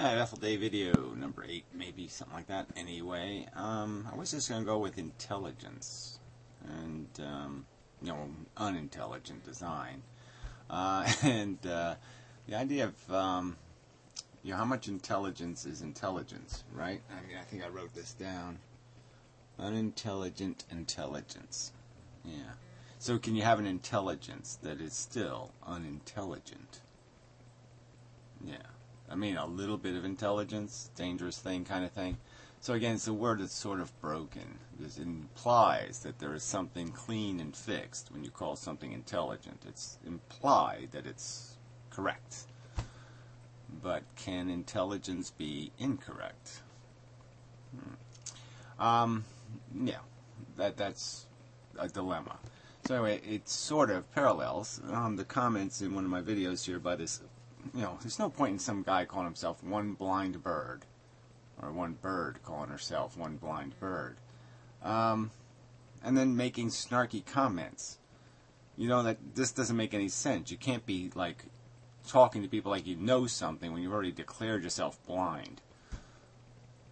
Alright, EfilDay video number 8, maybe, something like that. Anyway, I was just going to go with intelligence and, unintelligent design. The idea of, how much intelligence is intelligence, right? I mean, I think I wrote this down. Unintelligent intelligence. Yeah. So can you have an intelligence that is still unintelligent? Yeah. I mean, a little bit of intelligence, dangerous thing kind of thing. So again, it's a word that's sort of broken. It implies that there is something clean and fixed when you call something intelligent. It's implied that it's correct. But can intelligence be incorrect? Yeah, that's a dilemma. So anyway, it sort of parallels the comments in one of my videos here by this. There's no point in some guy calling himself one blind bird, or one bird calling herself one blind bird, and then making snarky comments. That this doesn't make any sense. You can't be like talking to people like you know something when you've already declared yourself blind.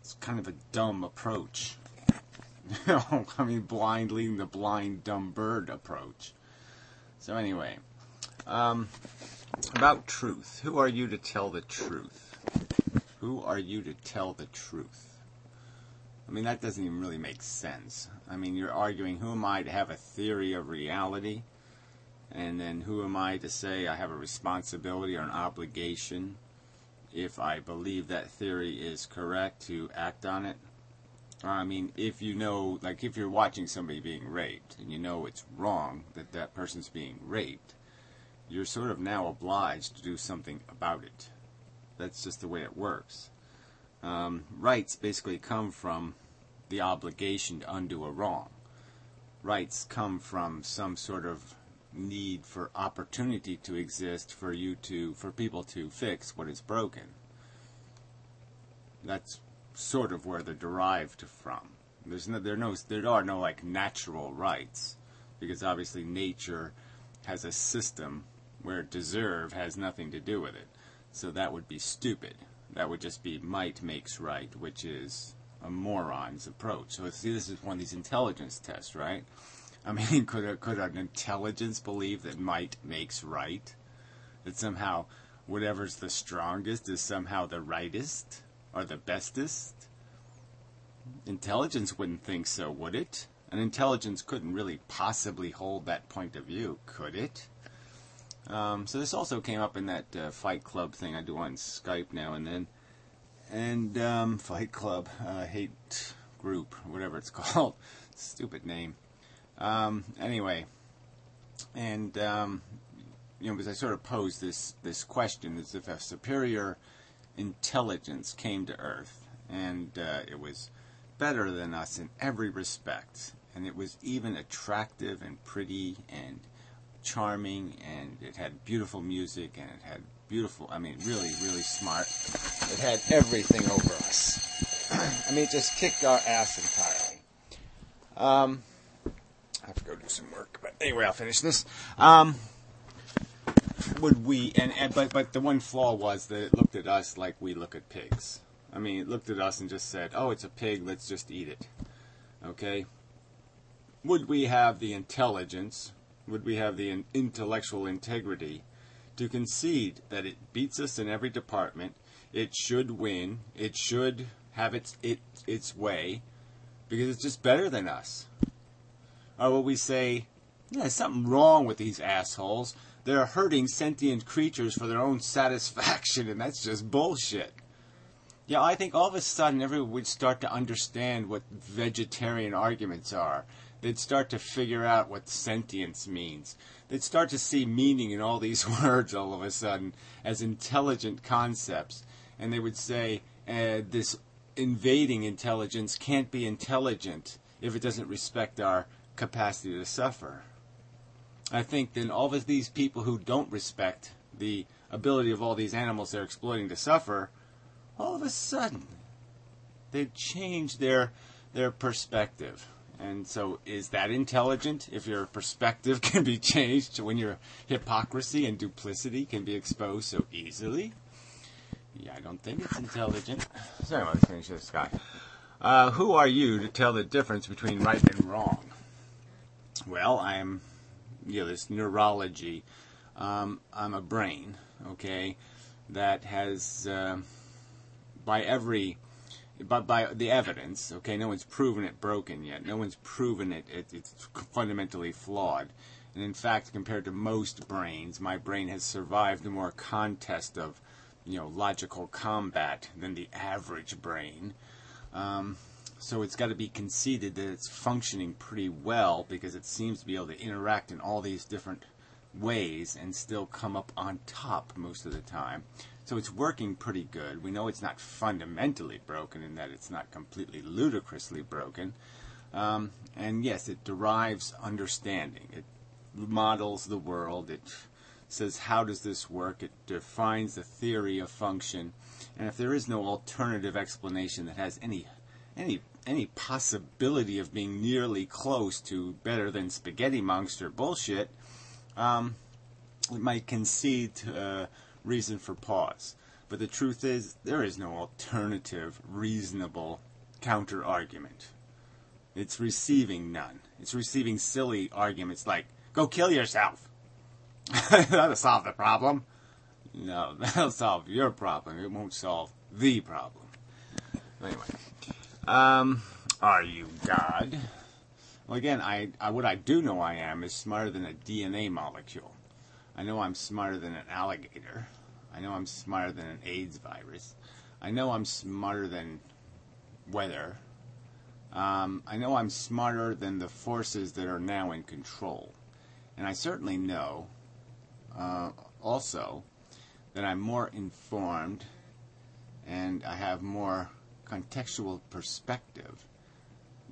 It's kind of a dumb approach. I mean, blind leading the blind dumb bird approach. So anyway, about truth. Who are you to tell the truth? Who are you to tell the truth? I mean, that doesn't even really make sense. I mean, you're arguing, who am I to have a theory of reality? And then who am I to say I have a responsibility or an obligation, if I believe that theory is correct, to act on it? I mean, if you know, like if you're watching somebody being raped, and you know it's wrong that that person's being raped, you're sort of now obliged to do something about it. That's just the way it works. Rights basically come from the obligation to undo a wrong. Rights come from some sort of need for opportunity to exist for people to fix what is broken. That's sort of where they're derived from. There are no like natural rights, because obviously nature has a system where deserve has nothing to do with it. So that would be stupid. That would just be might makes right, which is a moron's approach. So see, this is one of these intelligence tests, right? I mean, could an intelligence believe that might makes right? That somehow whatever's the strongest is somehow the rightest or the bestest? Intelligence wouldn't think so, would it? An intelligence couldn't really possibly hold that point of view, could it? So this also came up in that Fight Club thing I do on Skype now and then. And Fight Club, hate group, whatever it's called. Stupid name. Anyway, and because I sort of posed this question, as if a superior intelligence came to Earth, and it was better than us in every respect, and it was even attractive and pretty and charming, and it had beautiful music, and it had beautiful, I mean, really, really smart. It had everything over us. I mean, it just kicked our ass entirely. I have to go do some work, but anyway, I'll finish this. Would we, but the one flaw was that it looked at us like we look at pigs. I mean, it looked at us and just said, oh, it's a pig, let's just eat it. Okay? Would we have the intelligence, would we have the intellectual integrity to concede that it beats us in every department, it should win, it should have its way, because it's just better than us? Or will we say, yeah, there's something wrong with these assholes, they're hurting sentient creatures for their own satisfaction, and that's just bullshit? Yeah, I think all of a sudden everyone would start to understand what vegetarian arguments are. They'd start to figure out what sentience means. They'd start to see meaning in all these words all of a sudden as intelligent concepts. And they would say, this invading intelligence can't be intelligent if it doesn't respect our capacity to suffer. I think then all of these people who don't respect the ability of all these animals they're exploiting to suffer, all of a sudden, they've changed their perspective. And so, is that intelligent if your perspective can be changed when your hypocrisy and duplicity can be exposed so easily? Yeah, I don't think it's intelligent. So anyway, let's finish this guy. Who are you to tell the difference between right and wrong? Well, I'm, this neurology. I'm a brain, okay, that has, by the evidence, okay, no one's proven it broken yet. No one's proven it's fundamentally flawed. And in fact, compared to most brains, my brain has survived a more contest of, logical combat than the average brain. So it's got to be conceded that it's functioning pretty well because it seems to be able to interact in all these different ways and still come up on top most of the time. So it's working pretty good. We know it's not fundamentally broken in that it's not completely ludicrously broken. And yes, it derives understanding. It models the world. It says, how does this work? It defines the theory of function. And if there is no alternative explanation that has any possibility of being nearly close to better than spaghetti monster bullshit, it might concede reason for pause. But the truth is, there is no alternative, reasonable counter-argument. It's receiving none. It's receiving silly arguments like, go kill yourself. That'll solve the problem. No, that'll solve your problem. It won't solve the problem. Anyway, are you God? Well, again, what I do know I am is smarter than a DNA molecule. I know I'm smarter than an alligator. I know I'm smarter than an AIDS virus. I know I'm smarter than weather. I know I'm smarter than the forces that are now in control. And I certainly know also that I'm more informed and I have more contextual perspective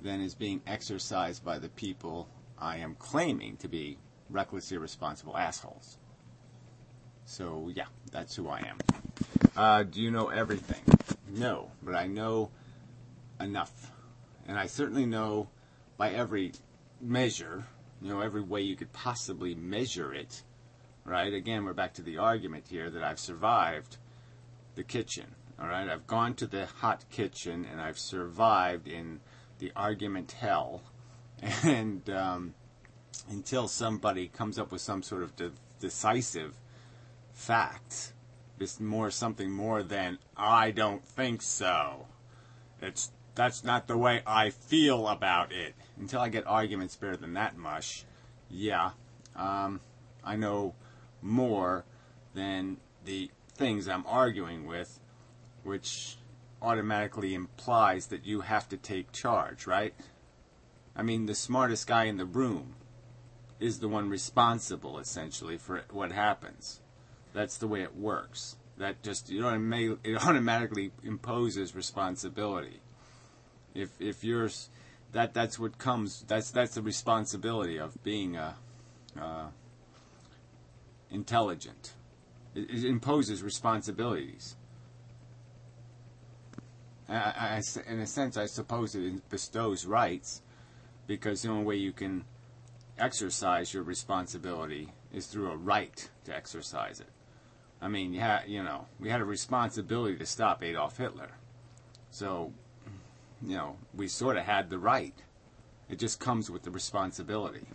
than is being exercised by the people I am claiming to be reckless, irresponsible assholes. So, yeah, that's who I am. Do you know everything? No, but I know enough. And I certainly know by every measure, every way you could possibly measure it, right? Again, we're back to the argument here that I've survived the kitchen, all right? I've gone to the hot kitchen and I've survived in the argument hell. And until somebody comes up with some sort of decisive fact, it's something more than, I don't think so. That's not the way I feel about it. Until I get arguments better than that mush, yeah, I know more than the things I'm arguing with, which automatically implies that you have to take charge, right? I mean, the smartest guy in the room is the one responsible, essentially, for what happens. That's the way it works. That just, it automatically imposes responsibility. If you're, that's what comes, that's the responsibility of being intelligent. It imposes responsibilities. In a sense, I suppose it bestows rights, because the only way you can exercise your responsibility is through a right to exercise it. I mean, we had a responsibility to stop Adolf Hitler. So, we sort of had the right. It just comes with the responsibility.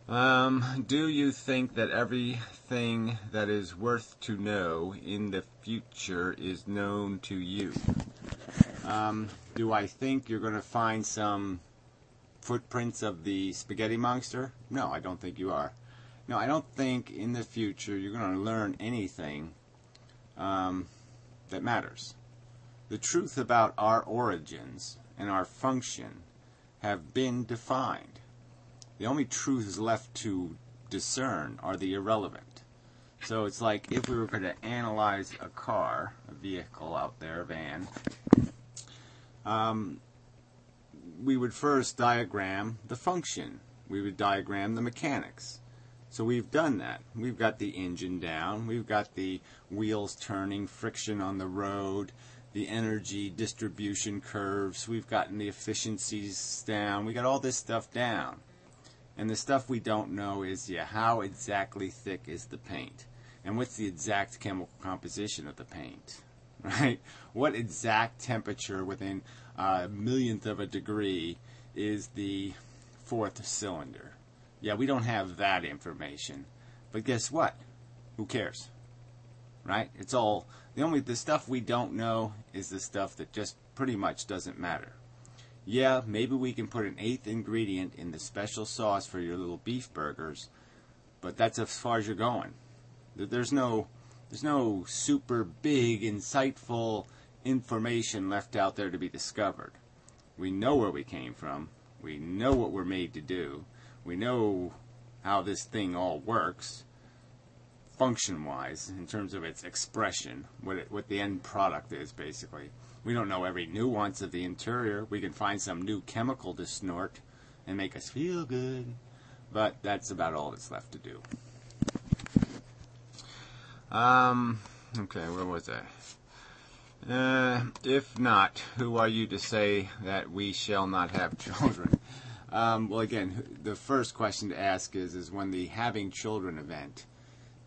Do you think that everything that is worth to know in the future is known to you? Do I think you're going to find some footprints of the spaghetti monster? No, I don't think you are. No, I don't think in the future you're going to learn anything that matters. The truth about our origins and our function have been defined. The only truths left to discern are the irrelevant. So it's like if we were going to analyze a car, a vehicle out there, a van, we would first diagram the function. We would diagram the mechanics. So we've done that. We've got the engine down. We've got the wheels turning, friction on the road, the energy distribution curves. We've gotten the efficiencies down. We got all this stuff down. And the stuff we don't know is, how exactly thick is the paint? And what's the exact chemical composition of the paint? Right? What exact temperature within a millionth of a degree is the fourth cylinder? Yeah, we don't have that information. But guess what? Who cares? Right? It's all, the stuff we don't know is the stuff that just pretty much doesn't matter. Yeah, maybe we can put an 8th ingredient in the special sauce for your little beef burgers, but that's as far as you're going. There's no super big, insightful information left out there to be discovered. We know where we came from. We know what we're made to do. We know how this thing all works, function-wise, in terms of its expression, what the end product is, basically. We don't know every nuance of the interior. We can find some new chemical to snort and make us feel good, but that's about all that's left to do. Okay, where was I? If not, who are you to say that we shall not have children? Well, again, the first question to ask is when the having children event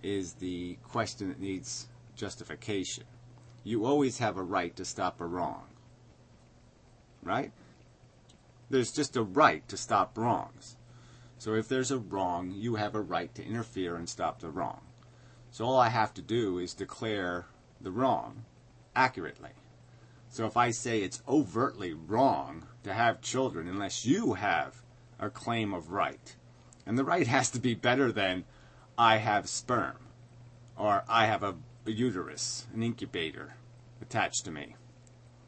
is the question that needs justification. You always have a right to stop a wrong. Right? There's just a right to stop wrongs. So if there's a wrong, you have a right to interfere and stop the wrong. So all I have to do is declare the wrong accurately. So if I say it's overtly wrong to have children unless you have a claim of right, and the right has to be better than I have sperm, or I have a uterus, an incubator attached to me.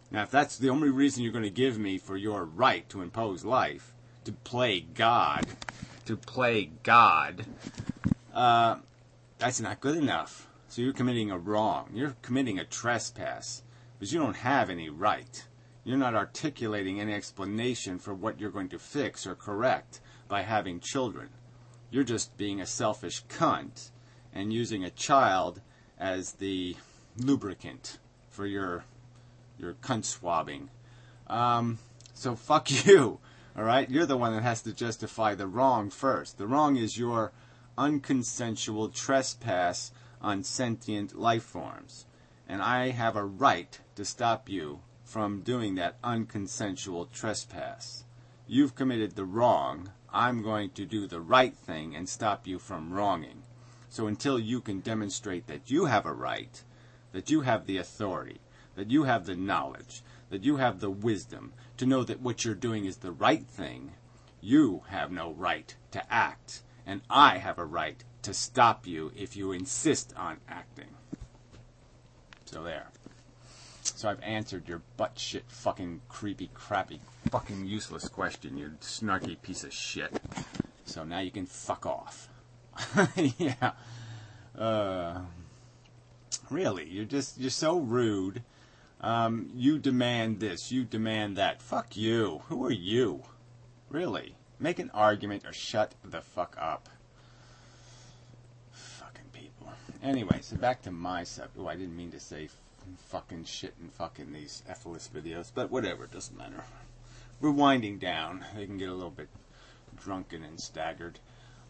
Now, if that's the only reason you're going to give me for your right to impose life, to play God, that's not good enough. So you're committing a wrong. You're committing a trespass because you don't have any right. You're not articulating any explanation for what you're going to fix or correct by having children. You're just being a selfish cunt and using a child as the lubricant for your cunt swabbing. So fuck you, all right? You're the one that has to justify the wrong first. The wrong is your unconsensual trespass on sentient life forms. And I have a right to stop you from doing that unconsensual trespass. You've committed the wrong. I'm going to do the right thing and stop you from wronging. So until you can demonstrate that you have a right, that you have the authority, that you have the knowledge, that you have the wisdom to know that what you're doing is the right thing, you have no right to act. And I have a right to stop you if you insist on acting. So there. So I've answered your butt shit fucking creepy crappy fucking useless question, you snarky piece of shit. So now you can fuck off. Yeah. Really, you're so rude. You demand this, you demand that. Fuck you. Who are you? Really. Make an argument or shut the fuck up. Fucking people. Anyway, so back to my subject. Oh, I didn't mean to say fucking shit and fucking these effortless videos, but whatever, it doesn't matter. We're winding down. They can get a little bit drunken and staggered.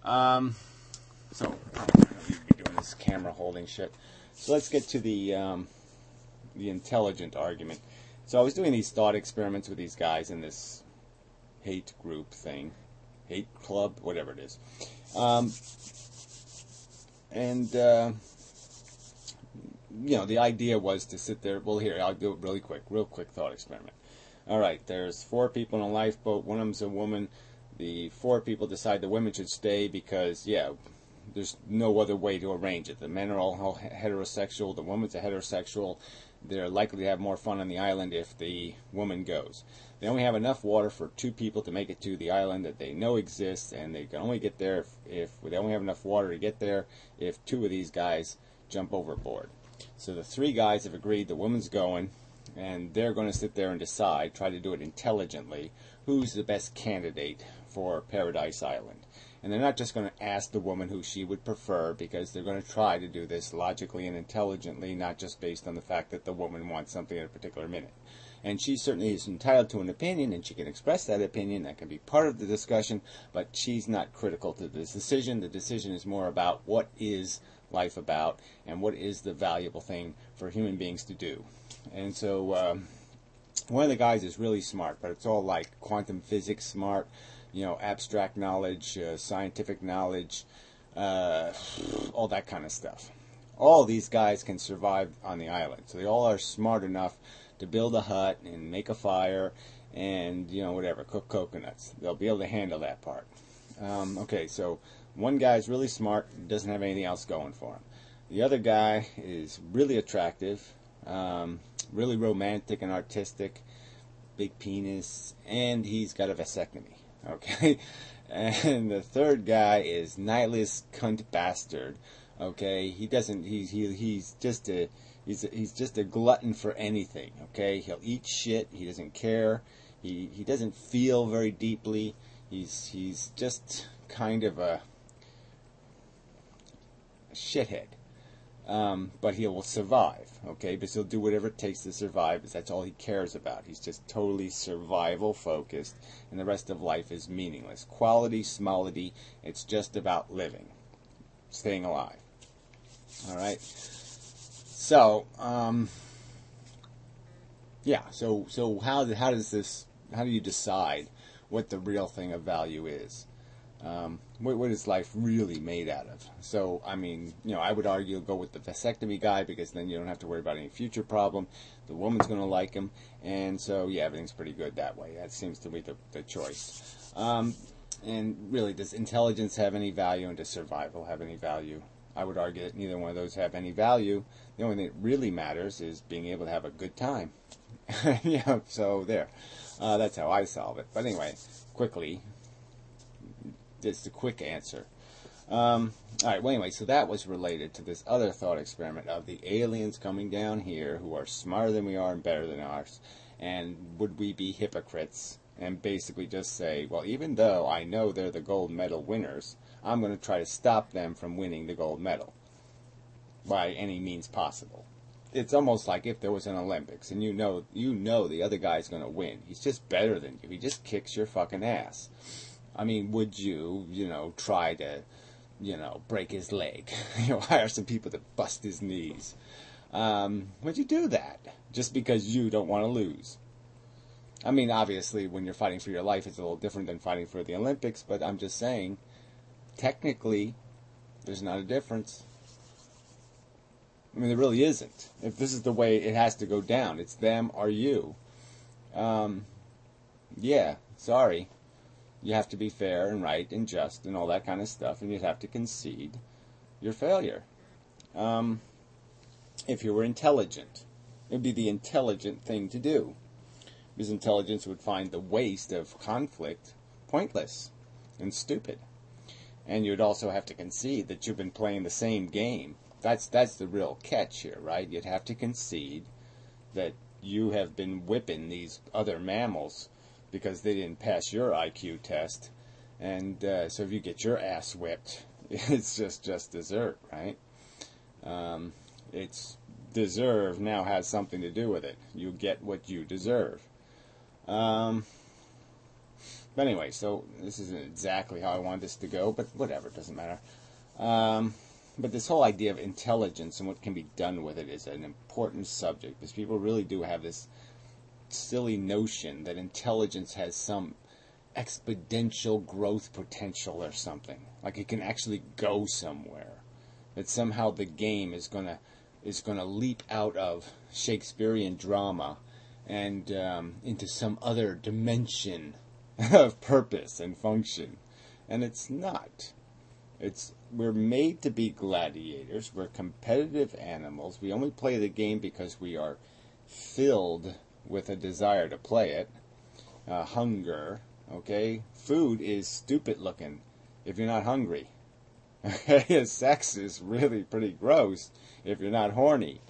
So, I don't need to be doing this camera holding shit. So let's get to the intelligent argument. So I was doing these thought experiments with these guys in this hate group thing, hate club, whatever it is. You know, the idea was to sit there. Well, here, I'll do it real quick thought experiment. All right, there's 4 people in a lifeboat. One of them's a woman. The 4 people decide the women should stay because, yeah, there's no other way to arrange it. The men are all heterosexual. The woman's a heterosexual. They're likely to have more fun on the island if the woman goes. They only have enough water for 2 people to make it to the island that they know exists, and they can only get there if they only have enough water to get there if 2 of these guys jump overboard. So the 3 guys have agreed the woman's going, and they're going to sit there and decide, try to do it intelligently, who's the best candidate for Paradise Island. And they're not just going to ask the woman who she would prefer, because they're going to try to do this logically and intelligently, not just based on the fact that the woman wants something at a particular minute. And she certainly is entitled to an opinion, and she can express that opinion. That can be part of the discussion, but she's not critical to this decision. The decision is more about what is life about, and what is the valuable thing for human beings to do. And so one of the guys is really smart, but it's all like quantum physics smart, abstract knowledge, scientific knowledge, all that kind of stuff. All these guys can survive on the island, so they all are smart enough to build a hut and make a fire and, whatever, cook coconuts. They'll be able to handle that part. Okay, so one guy's really smart, doesn't have anything else going for him. The other guy is really attractive, really romantic and artistic, big penis, and he's got a vasectomy. Okay, and the third guy is nihilist cunt bastard. Okay, he doesn't. He's just a glutton for anything. Okay, he'll eat shit. He doesn't care. He doesn't feel very deeply. He's just kind of a shithead. But he will survive, okay? Because he'll do whatever it takes to survive, because that's all he cares about. He's just totally survival-focused, and the rest of life is meaningless. Quality, smallity, it's just about living, staying alive. All right? So, yeah, so how do you decide what the real thing of value is? What is life really made out of? So, I mean, I would argue go with the vasectomy guy, because then you don't have to worry about any future problem. The woman's going to like him, and so, yeah, everything's pretty good that way. That seems to be the choice. And really, does intelligence have any value, and does survival have any value? I would argue that neither one of those have any value. The only thing that really matters is being able to have a good time. Yeah, so there. That's how I solve it. But anyway, quickly, it's the quick answer. All right, well, anyway, so that was related to this other thought experiment of the aliens coming down here who are smarter than we are and better than us, and would we be hypocrites and basically just say, well, even though I know they're the gold medal winners, I'm going to try to stop them from winning the gold medal by any means possible. It's almost like if there was an Olympics and you know the other guy's going to win. He's just better than you. He just kicks your fucking ass. I mean, would you, try to, break his leg? Hire some people to bust his knees. Would you do that just because you don't want to lose? I mean, obviously, when you're fighting for your life, it's a little different than fighting for the Olympics, but I'm just saying, technically, there's not a difference. I mean, there really isn't. If this is the way it has to go down, it's them or you. Yeah, sorry. You have to be fair and right and just and all that kind of stuff, and you'd have to concede your failure. If you were intelligent, it would be the intelligent thing to do, because intelligence would find the waste of conflict pointless and stupid. And you'd also have to concede that you've been playing the same game. That's the real catch here, right? You'd have to concede that you have been whipping these other mammals because they didn't pass your IQ test. And so if you get your ass whipped, it's just dessert, right? It's deserve now has something to do with it. You get what you deserve. But anyway, so this isn't exactly how I wanted this to go, but whatever, it doesn't matter. But this whole idea of intelligence and what can be done with it is an important subject, because people really do have this silly notion that intelligence has some exponential growth potential or something. Like it can actually go somewhere. That somehow the game is gonna leap out of Shakespearean drama and into some other dimension of purpose and function. And it's not. We're made to be gladiators. We're competitive animals. We only play the game because we are filled with a desire to play it. Hunger, okay? Food is stupid looking if you're not hungry. Okay? Sex is really pretty gross if you're not horny.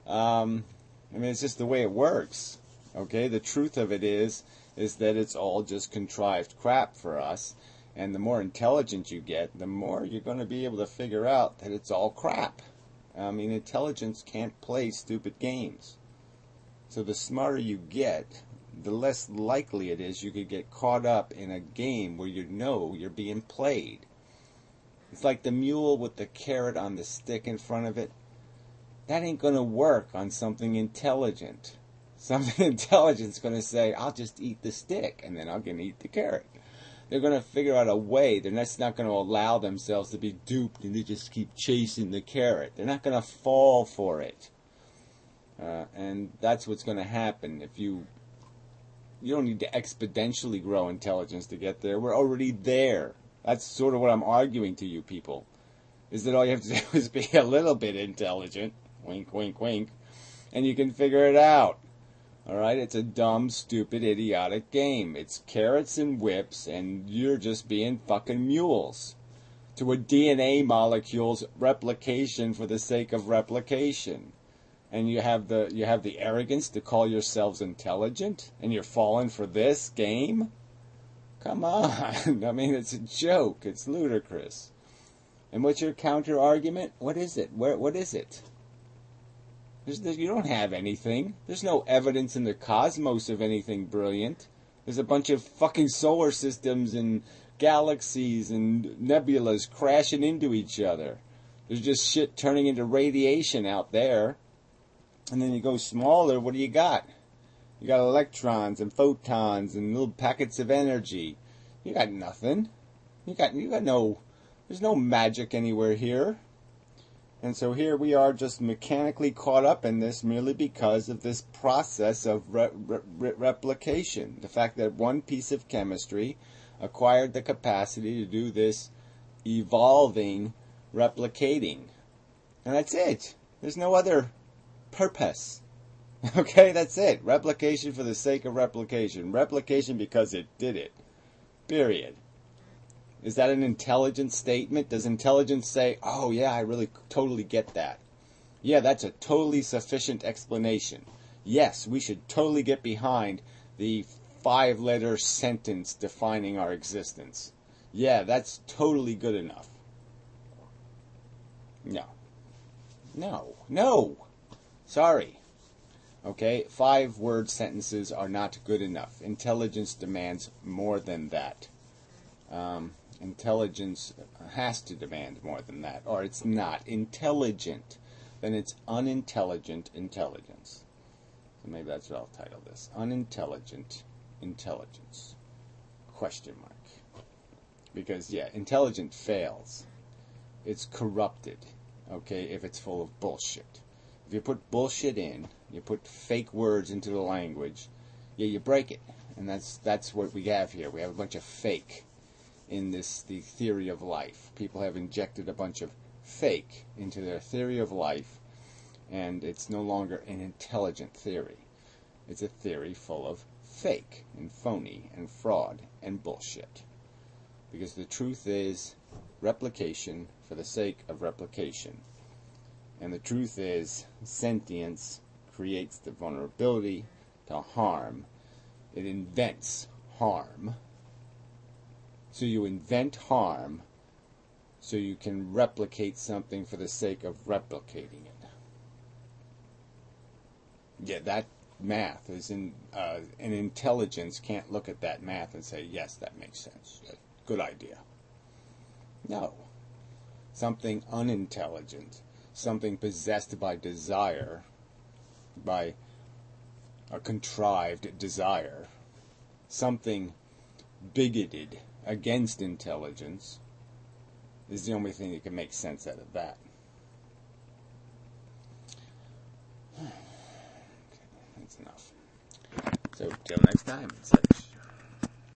I mean, it's just the way it works. Okay? The truth of it is that it's all just contrived crap for us. And the more intelligent you get, the more you're going to be able to figure out that it's all crap. I mean, intelligence can't play stupid games. So the smarter you get, the less likely it is you could get caught up in a game where you know you're being played. It's like the mule with the carrot on the stick in front of it. That ain't going to work on something intelligent. Something intelligent's going to say, I'll just eat the stick, and then I'm going to eat the carrot. They're going to figure out a way. They're just not going to allow themselves to be duped, and they just keep chasing the carrot. They're not going to fall for it. And that's what's going to happen. If you don't need to exponentially grow intelligence to get there. We're already there. That's sort of what I'm arguing to you people. Is that all you have to do is be a little bit intelligent. Wink, wink, wink. And you can figure it out. Alright? It's a dumb, stupid, idiotic game. It's carrots and whips, and you're just being fucking mules. To a DNA molecule's replication for the sake of replication. And you have the arrogance to call yourselves intelligent? And you're falling for this game? Come on. I mean, it's a joke. It's ludicrous. And what's your counter argument? What is it? What is it? You don't have anything. There's no evidence in the cosmos of anything brilliant. There's a bunch of fucking solar systems and galaxies and nebulas crashing into each other. There's just shit turning into radiation out there. And then you go smaller, what do you got? You got electrons and photons and little packets of energy. You got nothing. You got no, there's no magic anywhere here. And so here we are just mechanically caught up in this merely because of this process of replication. The fact that one piece of chemistry acquired the capacity to do this evolving, replicating. And that's it. There's no other purpose. Okay, that's it. Replication for the sake of replication. Replication because it did it. Period. Is that an intelligent statement? Does intelligence say, oh yeah, I really totally get that? Yeah, that's a totally sufficient explanation. Yes, we should totally get behind the 5-letter sentence defining our existence. Yeah, that's totally good enough. No. No. No. Sorry. Okay, 5-word sentences are not good enough. Intelligence demands more than that. Intelligence has to demand more than that, or it's not intelligent. Then it's unintelligent intelligence. So maybe that's what I'll title this. Unintelligent intelligence. Question mark. Because, yeah, intelligent fails. It's corrupted, okay, if it's full of bullshit. If you put bullshit in, you put fake words into the language, yeah, you break it. And that's what we have here. We have a bunch of fake in the theory of life. People have injected a bunch of fake into their theory of life, and it's no longer an intelligent theory. It's a theory full of fake and phony and fraud and bullshit. Because the truth is replication for the sake of replication. And the truth is sentience creates the vulnerability to harm. It invents harm. So you invent harm so you can replicate something for the sake of replicating it. Yeah, that math is an intelligence can't look at that math and say, yes, that makes sense. Good idea. No. Something unintelligent, something possessed by desire, by a contrived desire, something bigoted against intelligence, is the only thing that can make sense out of that. Okay, that's enough. So, till next time, such.